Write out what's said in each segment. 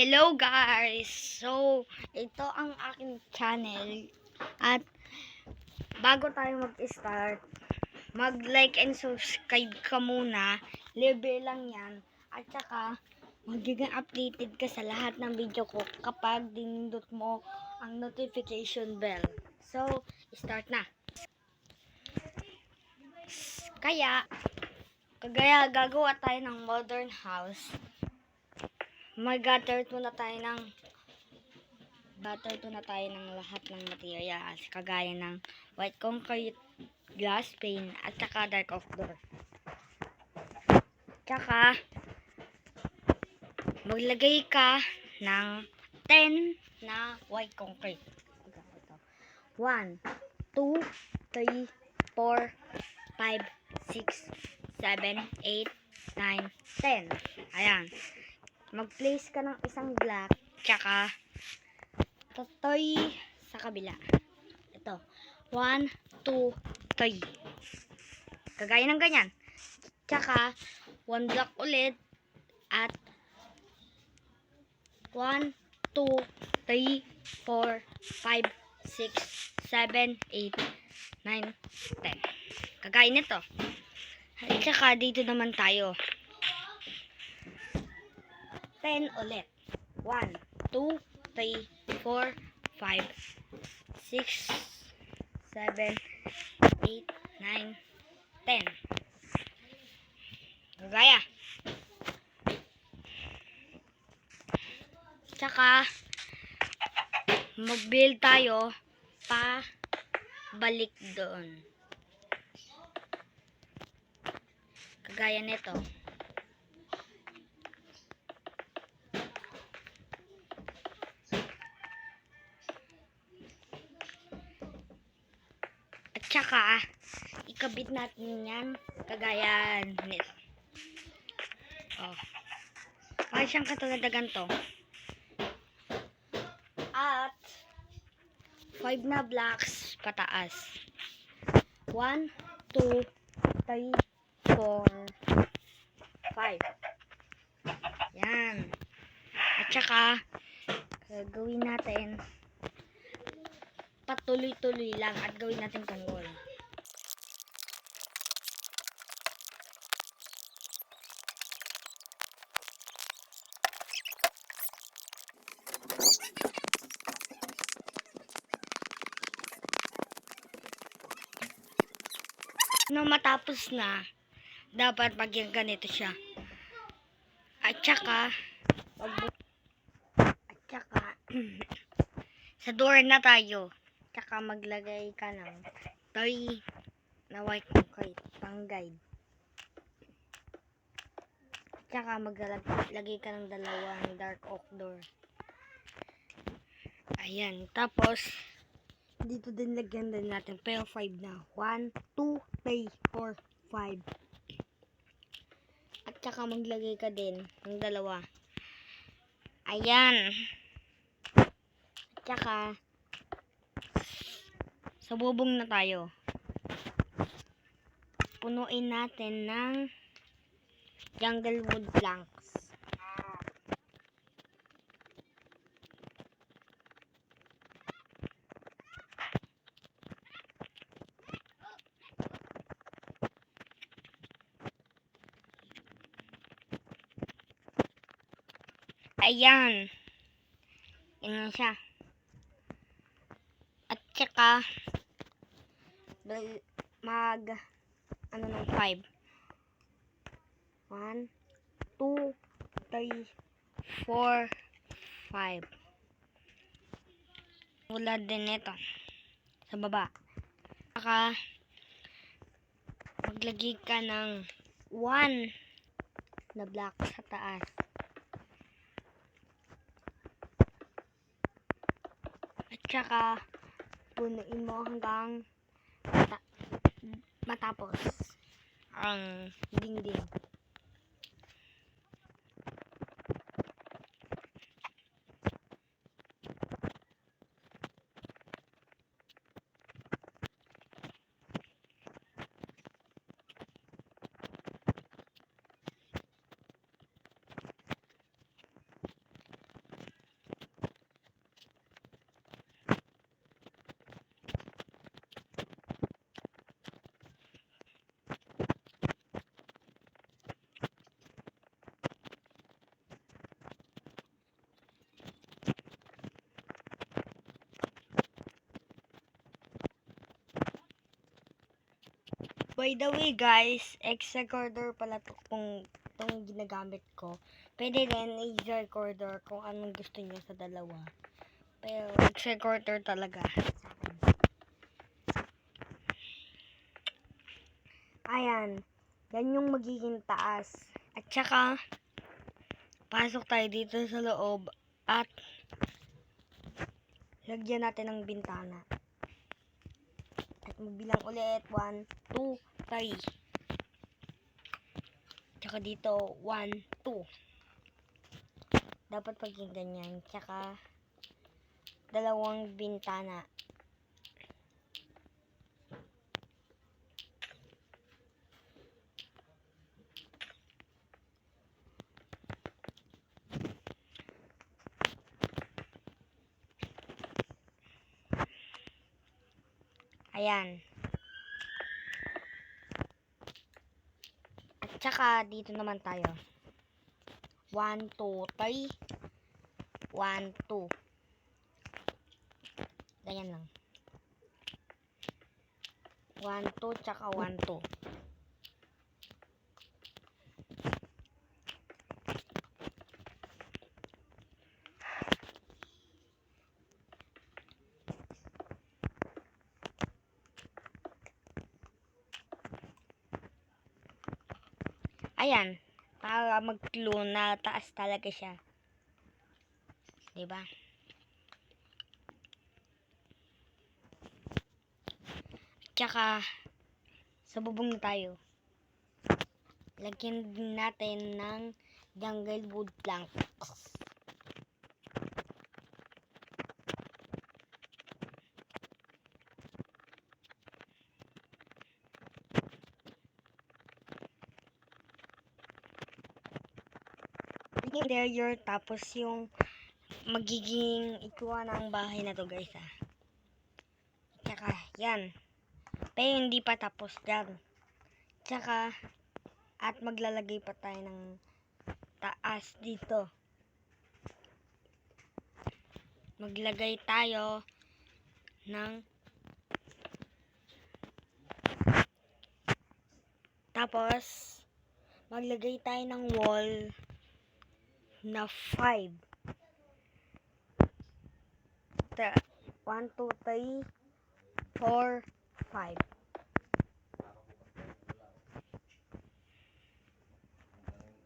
Hello guys! So, ito ang aking channel at bago tayo mag-start, mag-like and subscribe ka muna. Libre lang yan. At saka, magiging updated ka sa lahat ng video ko kapag dinindot mo ang notification bell. So, start na. Kaya gagawa tayo ng modern house. Mag-gather muna tayo ng lahat ng materials kagaya ng white concrete, glass pane, at saka dark oak door. Tsaka maglagay ka ng 10 na white concrete. 1, 2, 3, 4, 5, 6, 7, 8, 9, 10. Ayan. Mag-place ka ng isang block, tsaka totoy sa kabila. Ito. 1, 2, 3. Kagaya ng ganyan. Tsaka, 1 block ulit. At 1, 2, 3, 4, 5, 6, 7, 8, 9, 10. Kagaya nito. At tsaka, dito naman tayo. 10 ulit. 1, 2, 3, 4, 5, 6, 7, 8, 9, 10. Gaya. Tsaka, mag-build tayo pa balik doon. Kagaya nito. At saka, ikabit natin yan kagaya nito. Oh. Para siyang katulad na ganito. At 5 na blocks pataas. 1, 2, 3, 4, 5. Yan. At saka, gawin natin patuloy-tuloy lang at gawin natin tunggol. Nung matapos na, dapat maging ganito siya. At saka, sa door na tayo. Tsaka maglagay ka ng toy na white concrete pang guide. Tsaka maglagay ka ng dalawang dark oak door. Ayan. Tapos, dito din lagyan din natin. Pero 5 na. 1, 2, 3, 4, 5. At tsaka maglagay ka din ng dalawa. Ayan. At tsaka, sa bubong na tayo. Punuin natin ng jungle wood planks. Ayan. Yan siya. At saka, ng 5. 1, 2, 3, 4, 5. Wala din ito. Sa baba. Saka, maglagay ka ng 1 na block sa taas. At saka, punuin mo hanggang matapos ang dingding. By the way guys, X-recorder pala itong ginagamit ko. Pwede rin X-recorder kung anong gusto niyo sa dalawa. Pero X-recorder talaga sa akin. Ayan. Yan yung magiging taas. At saka, pasok tayo dito sa loob at lagyan natin ng bintana. At magbilang ulit. 1, 2, 3. Tsaka dito, 1, 2. Dapat paging ganyan. Tsaka, dalawang bintana. Ayan. At saka, dito naman tayo. 1, 2, 3. 1, 2. Ganyan lang. 1, 2, tsaka 1, 2. Ayan. Para mag-clue na taas talaga siya. Diba? Tsaka, sa bubong na tayo. Lagyan din natin ng jungle wood planks. Interior, tapos yung magiging ikuha ng bahay na to guys Tsaka, yan. Pero hindi pa tapos yan. Tsaka, at maglalagay pa tayo ng taas dito. Maglagay tayo ng tapos maglagay tayo ng wall na 5. 1, 2, 3, 4, 5.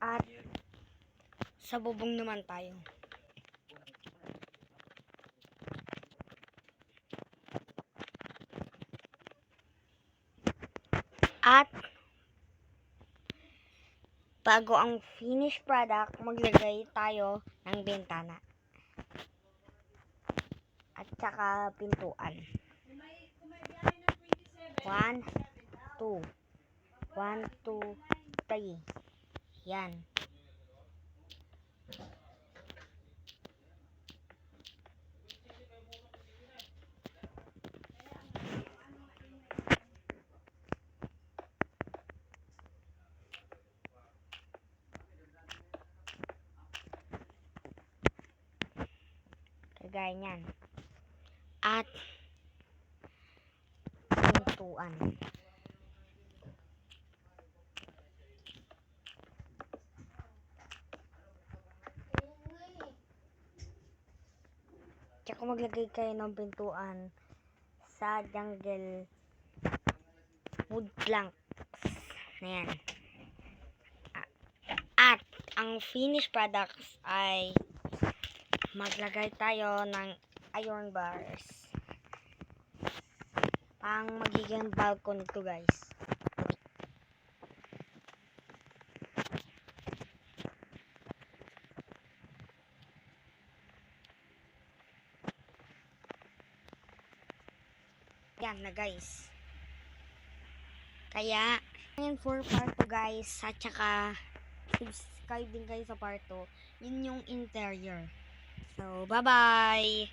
At sa bubong naman tayo. At bago ang finished product, maglagay tayo ng bintana. At saka pintuan. 1, 2. 1, 2, 3. Yan. Kagaya niyan. At pintuan. Tsaka maglagay kayo ng pintuan sa jungle wood planks na yan. At ang finished products ay maglagay tayo ng iron bars ang magiging balcony to guys. Yan na guys. Kaya yan for part 2 guys. At saka subscribe din kayo sa part 2. Yun yung interior. So bye bye.